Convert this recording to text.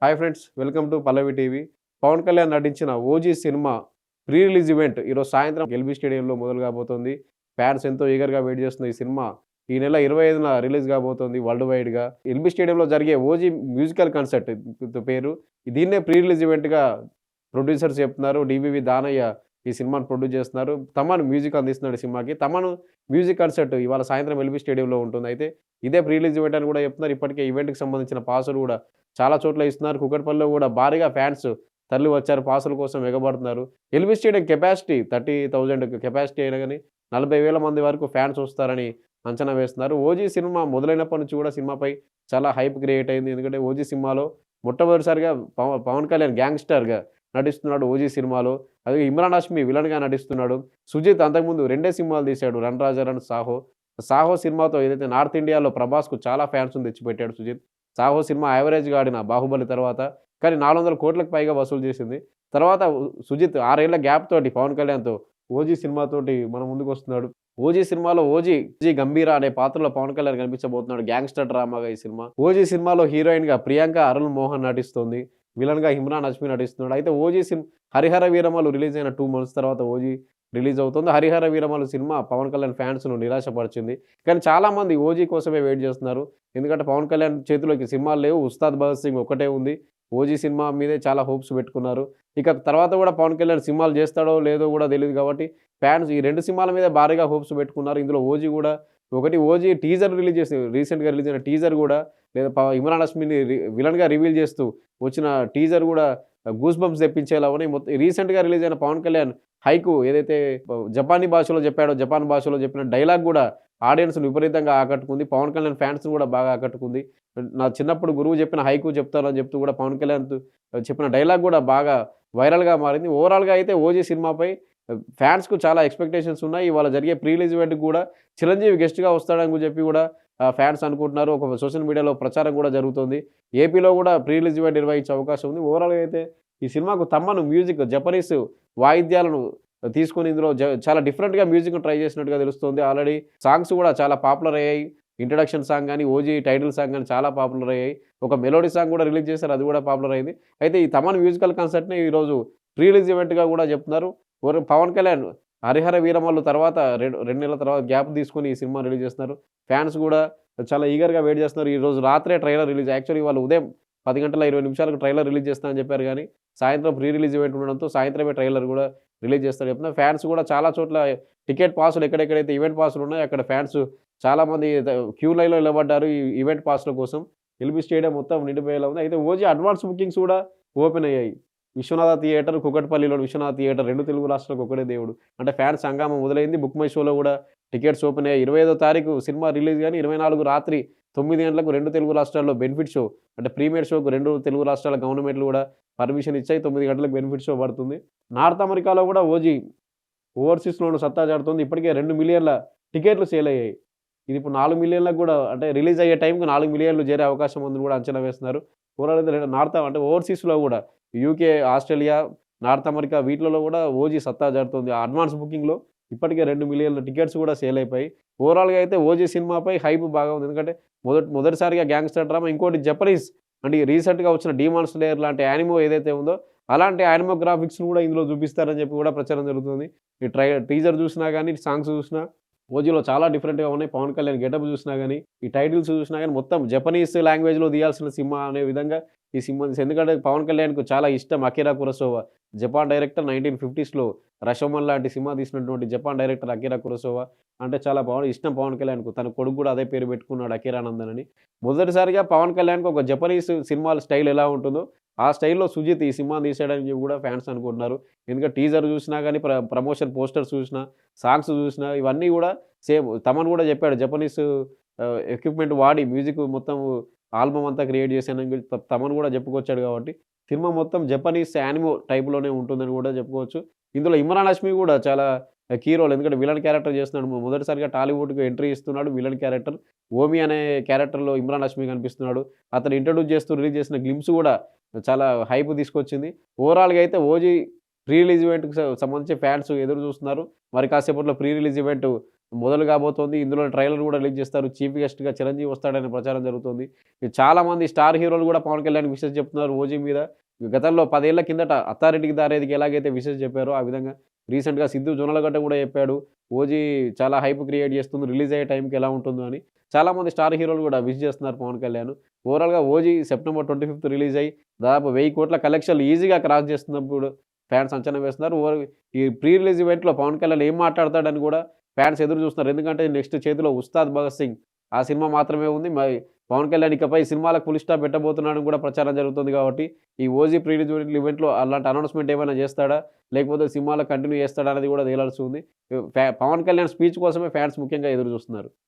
Hi friends, welcome to Pallavi TV. Pavan Kalyan నటించిన 'OG' cinema pre release event ఈరోజు సాయంత్రం LB స్టేడియంలో మొదలు కాబోతోంది. ఫ్యాన్స్ ఎంతో ఈగర్‌గా వెయిట్ చేస్తున్న ఈ సినిమా ఈ నెల 25న రిలీజ్ కాబోతోంది వరల్డ్ వైడ్‌గా. ఎల్బీ స్టేడియంలో జరిగే 'ఓజీ' మ్యూజికల్ కాన్సర్ట్ పేరు. దీన్నే ప్రీ రిలీజ్ ఈవెంట్‌గా ప్రొడ్యూసర్స్ చెప్తున్నారు. డీవీవీ దానయ్య ఈ సినిమాను ప్రొడ్యూస్ చేస్తున్నారు. తమన్ మ్యూజిక్ అందిస్తున్నాడు ఈ సినిమాకి. తమన్ మ్యూజిక్ కాన్సర్ట్ ఇవాళ సాయంత్రం ఎల్బీ స్టేడియంలో ఉంటుంది. అయితే ఇదే ప్రీ రిలీజ్ ఈవెంట్ అని కూడా చెప్తున్నారు. ఇప్పటికే ఈవెంట్‌కి సంబంధించిన పాసులు కూడా చాలా చోట్ల ఇస్తున్నారు. కూకట్పల్లిలో కూడా భారీగా ఫ్యాన్స్ తరలి వచ్చారు. పాసుల కోసం ఎగబడుతున్నారు. ఎల్బీ స్టేడియం కెపాసిటీ 30,000 కెపాసిటీ అయినా గాని 40,000 మంది వరకు ఫ్యాన్స్ వస్తారని అంచనా వేస్తున్నారు. 'ఓజీ' సినిమా మొదలైనప్పటి నుంచి కూడా సినిమాపై చాలా హైప్ క్రియేట్ అయింది. ఎందుకంటే 'ఓజీ' సినిమాలో మొట్టమొదటిసారిగా పవన్ కళ్యాణ్ గ్యాంగ్‌స్టర్‌గా నటిస్తున్నాడు 'ఓజీ' సినిమాలో. అదే ఇమ్రాన్ హష్మి విలన్‌గా నటిస్తున్నాడు. సుజిత్ అంతకుముందు రెండే సినిమాలు తీశాడు 'రన్ రాజా రన్', 'సాహో'. 'సాహో' సినిమాతో ఏదైతే నార్త్ ఇండియాలో ప్రభాస్‌కు చాలా ఫ్యాన్స్‌ని తెచ్చిపెట్టాడు సుజిత్. 'సాహో' సినిమా యావరేజ్‌గా ఆడిన 'బాహుబలి' తర్వాత కానీ 400 కోట్లకు పైగా వసూలు చేసింది. తర్వాత సుజిత్ 6 ఏళ్ల గ్యాప్ తోటి పవన్ కళ్యాణ్‌తో 'ఓజీ' సినిమాతోటి మన ముందుకొస్తున్నాడు. 'ఓజీ' సినిమాలో 'ఓజీ గంభీర' అనే పాత్రలో పవన్ కళ్యాణ్ కనిపించబోతున్నాడు. గ్యాంగ్‌స్టర్ డ్రామాగా ఈ సినిమా. 'ఓజీ' సినిమాలో హీరోయిన్‌గా ప్రియాంక అరుళ్ మోహన్ నటిస్తోంది. విలన్‌గా ఇమ్రాన్ హష్మి నటిస్తున్నాడు. అయితే 'ఓజీ' 'హరిహర వీరమలు' రిలీజ్ అయిన 2 మంత్స్ తర్వాత 'ఓజీ' రిలీజ్ అవుతుంది. 'హరిహర వీరమలు' సినిమా పవన్ కళ్యాణ్ ఫ్యాన్స్‌ను నిరాశపరిచింది. కానీ చాలామంది 'ఓజీ' కోసమే వెయిట్ చేస్తున్నారు. ఎందుకంటే పవన్ కళ్యాణ్ చేతిలోకి సినిమాలు లేవు. 'ఉస్తాద్ భగత్ సింగ్' ఒక్కటే ఉంది. 'ఓజీ' సినిమా మీదే చాలా హోప్స్ పెట్టుకున్నారు. ఇక తర్వాత కూడా పవన్ కళ్యాణ్ సినిమాలు చేస్తాడో లేదో కూడా తెలీదు కాబట్టి ఫ్యాన్స్ ఈ 2 సినిమాల మీద భారీగా హోప్స్ పెట్టుకున్నారు. ఇందులో 'ఓజీ' కూడా ఒకటి 'ఓజీ' టీజర్ రిలీజ్ చేసింది. రీసెంట్‌గా రిలీజ్ అయిన టీజర్ కూడా లేదా ఇమ్రాన్ హష్మిని విలన్‌గా రివీల్ చేస్తూ వచ్చిన టీజర్ కూడా గూస్ బంప్స్ తెప్పించేలా ఉన్నాయి. రీసెంట్‌గా రిలీజ్ అయిన పవన్ కళ్యాణ్ హైకు ఏదైతే జపానీ భాషలో చెప్పాడో, జపాన్ భాషలో చెప్పిన డైలాగ్ కూడా ఆడియన్స్‌ని విపరీతంగా ఆకట్టుకుంది. పవన్ కళ్యాణ్ ఫ్యాన్స్‌ని కూడా బాగా ఆకట్టుకుంది. నా చిన్నప్పుడు గురువు చెప్పిన హైకు చెప్తానని చెప్తూ కూడా పవన్ కళ్యాణ్ చెప్పిన డైలాగ్ కూడా బాగా వైరల్‌గా మారింది. ఓవరాల్‌గా అయితే 'ఓజీ' సినిమాపై ఫ్యాన్స్‌కు చాలా ఎక్స్‌పెక్టేషన్స్ ఉన్నాయి. ఇవాళ జరిగే ప్రీ రిలీజ్ ఈవెంట్‌కి కూడా చిరంజీవి గెస్ట్‌గా వస్తాడని చెప్పి కూడా ఫ్యాన్స్ అనుకుంటున్నారు. ఒక సోషల్ మీడియాలో ప్రచారం కూడా జరుగుతుంది. ఏపీలో కూడా ప్రీ రిలీజ్ ఈవెంట్ నిర్వహించే అవకాశం ఉంది. ఓవరాల్‌గా అయితే ఈ సినిమాకు తమ్మను మ్యూజిక్ జపనీస్ వాయిద్యాలను తీసుకొని ఇందులో చాలా డిఫరెంట్‌గా మ్యూజిక్‌ని ట్రై చేసినట్టుగా తెలుస్తుంది. ఆల్రెడీ సాంగ్స్ కూడా చాలా పాపులర్ అయ్యాయి. ఇంట్రడక్షన్ సాంగ్ గాని, 'ఓజీ' టైటిల్ సాంగ్ గాని చాలా పాపులర్ అయ్యాయి. ఒక మెలోడీ సాంగ్ కూడా రిలీజ్ చేశారు. అది కూడా పాపులర్ అయింది. అయితే ఈ తమన్ మ్యూజికల్ కాన్సర్ట్‌ని ఈరోజు ప్రీ రిలీజ్ ఈవెంట్‌గా కూడా చెప్తున్నారు. పవన్ కళ్యాణ్ 'హరిహర వీరమల్లు' తర్వాత 2 నెలల తర్వాత గ్యాప్ తీసుకొని ఈ సినిమా రిలీజ్ చేస్తున్నారు. ఫ్యాన్స్ కూడా చాలా ఈగర్‌గా వెయిట్ చేస్తున్నారు. ఈరోజు రాత్రే ట్రైలర్ రిలీజ్ యాక్చువల్లీ వాళ్ళు ఉదయం 10 గంటల 20 నిమిషాలకు ట్రైలర్ రిలీజ్ చేస్తానని చెప్పారు గానీ, సాయంత్రం ప్రీ రిలీజ్ ఈవెంట్ ఉండడంతో సాయంత్రమే ట్రైలర్ కూడా రిలీజ్ చేస్తారని చెప్తున్నారు. ఫ్యాన్స్ కూడా చాలా చోట్ల టికెట్ పాసులు ఎక్కడెక్కడైతే ఈవెంట్ పాసులు ఉన్నాయో అక్కడ ఫ్యాన్స్ చాలామంది క్యూ లైన్‌లో నిలబడ్డారు ఈ ఈవెంట్ పాస్‌ల కోసం. ఎల్బీ స్టేడియం మొత్తం నిండిపోయేలా ఉంది. అయితే 'ఓజీ' అడ్వాన్స్ బుకింగ్స్ కూడా ఓపెన్ అయ్యాయి. విశ్వనాథ థియేటర్, కూకట్పల్లిలోని విశ్వనాథ థియేటర్ 2 తెలుగు రాష్ట్రాలకు ఒకడే దేవుడు. అంటే ఫ్యాన్స్ హంగామా మొదలైంది. బుక్ మై షోలో కూడా టికెట్స్ ఓపెన్ అయ్యాయి. 25వ తారీఖు సినిమా రిలీజ్ గాని 24 రాత్రి 9 గంటలకు 2 తెలుగు రాష్ట్రాల్లో బెనిఫిట్ షో అంటే ప్రీమియర్ షోకు 2 తెలుగు రాష్ట్రాల గవర్నమెంట్‌లు కూడా పర్మిషన్ ఇచ్చాయి. 9 గంటలకు బెనిఫిట్ షో పడుతుంది. నార్త్ అమెరికాలో కూడా 'ఓజీ' ఓవర్‌సీస్‌లోనూ సత్తా చాటుతోంది. ఇప్పటికే 2 మిలియన్ల టికెట్లు సేల్ అయ్యాయి. ఇది ఇప్పుడు 4 మిలియన్లకు కూడా అంటే రిలీజ్ అయ్యే టైంకి 4 మిలియన్లు చేరే అవకాశం ఉందని కూడా అంచనా వేస్తున్నారు. ఓవరాల్ అయితే నార్త్ అంటే ఓవర్‌సీస్‌లో కూడా యూకే, ఆస్ట్రేలియా, నార్త్ అమెరికా వీటిలలో కూడా 'ఓజీ' సత్తా చాటుతోంది. అడ్వాన్స్ బుకింగ్‌లో ఇప్పటికే 2 మిలియన్ల టికెట్స్ కూడా సేల్ అయిపోయాయి. ఓవరాల్‌గా అయితే 'ఓజీ' సినిమాపై హైప్ బాగా ఉంది. ఎందుకంటే మొదటిసారిగా గ్యాంగ్‌స్టర్ డ్రామా, ఇంకోటి జపనీస్ అంటే రీసెంట్‌గా వచ్చిన 'డీమాన్ స్లేయర్' లాంటి యానిమో ఏదైతే ఉందో అలాంటి యానిమో గ్రాఫిక్స్‌ని కూడా ఇందులో చూపిస్తారని చెప్పి కూడా ప్రచారం జరుగుతుంది. ఈ టీజర్ చూసినా గాని, సాంగ్స్ చూసినా 'ఓజీలో' చాలా డిఫరెంట్‌గా ఉన్నాయి. పవన్ కళ్యాణ్ గెటప్ చూసినా గాని, ఈ టైటిల్స్ చూసినా గాని మొత్తం జపనీస్ లాంగ్వేజ్‌లో తీయాల్సిన సినిమా అనే విధంగా ఈ సినిమా ఎందుకంటే పవన్ కళ్యాణ్‌కు చాలా ఇష్టం 'అకిరా కురోసావా'. జపాన్ డైరెక్టర్ 1950స్‌లో 'రషోమన్' లాంటి సినిమా తీసినటువంటి జపాన్ డైరెక్టర్ 'అకిరా కురోసావా' అంటే చాలా ఇష్టం పవన్ కళ్యాణ్‌కు. తన కొడుకు కూడా అదే పేరు పెట్టుకున్నాడు 'అకిరానందన్' అని. మొదటిసారిగా పవన్ కళ్యాణ్‌కి ఒక జపనీస్ సినిమాల స్టైల్ ఎలా ఉంటుందో, ఆ స్టైల్‌లో సుజిత్ ఈ సినిమా తీసాడని చెప్పి కూడా ఫ్యాన్స్ అనుకుంటున్నారు. ఎందుకంటే టీజర్ చూసినా గాని, ప్రమోషన్ పోస్టర్స్ చూసినా, సాంగ్స్ చూసినా ఇవన్నీ కూడా సేమ్. తమన్ కూడా చెప్పాడు జపనీస్ ఎక్విప్‌మెంట్ వాడి మ్యూజిక్ మొత్తం ఆల్బమ్ అంతా క్రియేట్ చేశానని తమన్ కూడా చెప్పుకొచ్చాడు కాబట్టి, సినిమా మొత్తం జపనీస్ యానిమో టైప్‌లోనే ఉంటుందని కూడా చెప్పుకోవచ్చు. ఇందులో ఇమ్రాన్ హష్మి కూడా చాలా కీ రోల్. ఎందుకంటే విలన్ క్యారెక్టర్ చేస్తున్నాడు. మొదటిసారిగా టాలీవుడ్‌కి ఎంట్రీ ఇస్తున్నాడు విలన్ క్యారెక్టర్. 'ఓమి' అనే క్యారెక్టర్‌లో ఇమ్రాన్ హష్మి కనిపిస్తున్నాడు. అతను ఇంట్రొడ్యూస్ చేస్తూ రిలీజ్ చేసిన గ్లింప్స్ కూడా చాలా హైప్ తీసుకొచ్చింది. ఓవరాల్‌గా అయితే 'ఓజీ' ప్రీ రిలీజ్ ఈవెంట్‌కి సంబంధించి ఫ్యాన్స్ ఎదురు చూస్తున్నారు. మరి కాసేపట్లో ప్రీ రిలీజ్ ఈవెంట్ మొదలు కాబోతోంది. ఇందులో ట్రైలర్ కూడా రిలీజ్ చేస్తారు. చీఫ్ గెస్ట్‌గా చిరంజీవి వస్తాడనే ప్రచారం జరుగుతోంది. చాలామంది స్టార్ హీరోలు కూడా పవన్ కళ్యాణ్‌కి విషెస్ చెప్తున్నారు ఓజీ మీద. గతంలో 10 ఏళ్ల కిందట 'అత్తారింటికి దారేదికి' ఎలాగైతే విషెస్ చెప్పారో, ఆ విధంగా రీసెంట్‌గా సిద్దు జొన్నలగడ్డ కూడా చెప్పాడు. ఓజీ చాలా హైప్ క్రియేట్ చేస్తుంది. రిలీజ్ అయ్యే టైంకి ఎలా ఉంటుందో అని. చాలామంది స్టార్ హీరోలు కూడా విష్ చేస్తున్నారు పవన్ కళ్యాణ్. ఓవరాల్‌గా ఓజీ సెప్టెంబర్ 25 రిలీజ్ అయ్యి దాదాపు 1000 కోట్ల కలెక్షన్‌లు ఈజీగా క్రాస్ చేస్తున్నప్పుడు ఫ్యాన్స్ అంచనా వేస్తున్నారు. ఈ ప్రీ రిలీజ్ ఈవెంట్‌లో పవన్ కళ్యాణ్ ఏం మాట్లాడతాడని కూడా ఫ్యాన్స్ ఎదురు చూస్తున్నారు. ఎందుకంటే నెక్స్ట్ చేతిలో 'ఉస్తాద్ భగత్ సింగ్' ఆ సినిమా మాత్రమే ఉంది. మరి పవన్ కళ్యాణ్ ఇకపై సినిమాలకు ఫుల్ స్టాప్ పెట్టబోతున్నాడని కూడా ప్రచారం జరుగుతుంది కాబట్టి, ఈ ఓజీ ప్రీ రిలీజ్ ఈవెంట్‌లో అలాంటి అనౌన్స్‌మెంట్ ఏమైనా చేస్తాడా? లేకపోతే సినిమాలో కంటిన్యూ చేస్తాడా అనేది కూడా తేలాల్సి ఉంది. పవన్ కళ్యాణ్ స్పీచ్ కోసమే ఫ్యాన్స్ ముఖ్యంగా ఎదురు చూస్తున్నారు.